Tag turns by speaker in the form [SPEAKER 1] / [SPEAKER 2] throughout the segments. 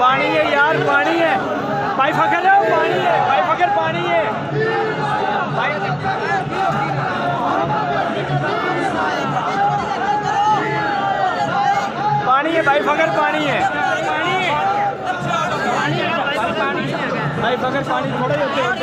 [SPEAKER 1] पानी है यार, पानी है भाई फकर है, पानी है भाई फकर, पानी है भाई, पानी है भाई फकर, पानी है भाई फकर, पानी थोड़ा ही होते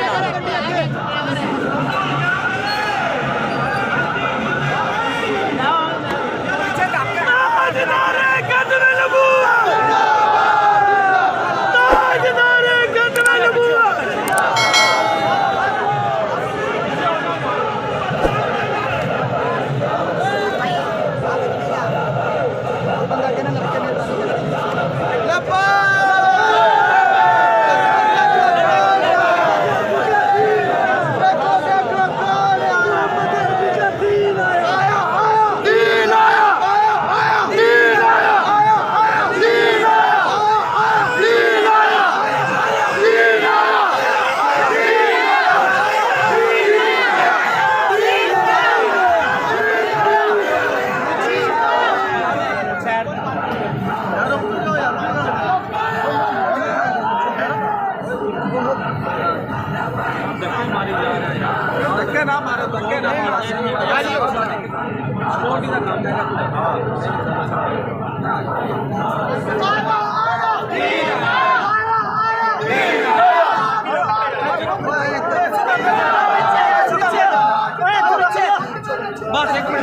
[SPEAKER 1] धक्के ना मारो, धक्के ना मारो, बस 1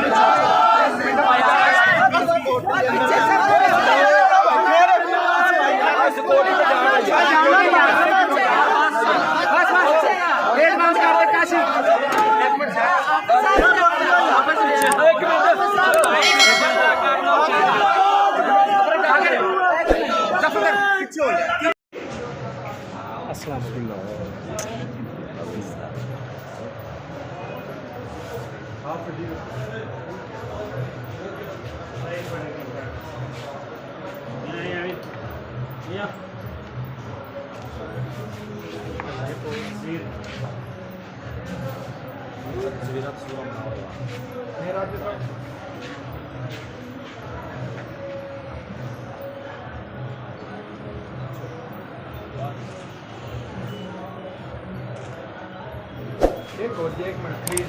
[SPEAKER 1] मिनट एक मिनट प्लीज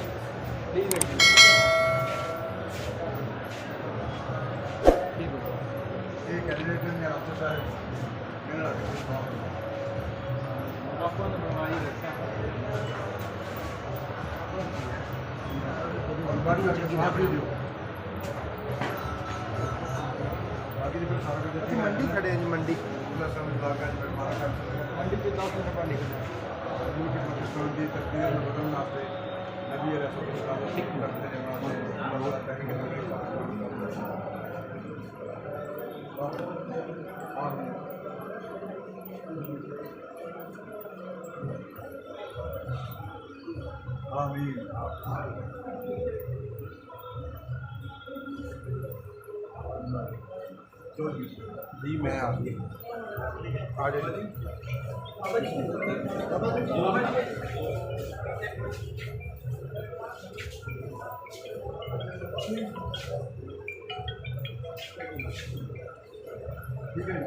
[SPEAKER 1] प्लीज एक कैंडिडेट ने आपको सारे मेरा आपको तो बीमारी रखा है
[SPEAKER 2] मंडी खड़े हैं मंडी मंडी के 10 मिनट बाद निकले पाकिस्तान की तस्वीर में बदलने वास्ते नबी रसूल आमीन। जी मैं आ जाइए ठीक है।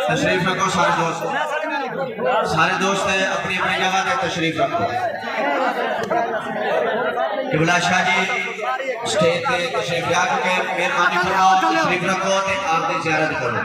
[SPEAKER 3] तशरीफ रखो सारे दोस्त है अपनी अपनी जगह पे तशरीफ रखो। किबला शाह जी स्टेज पे तशरीफ ला के मेहरबानी फरमाओ तशरीफ रखो ते आप दी ज़ियारत करो।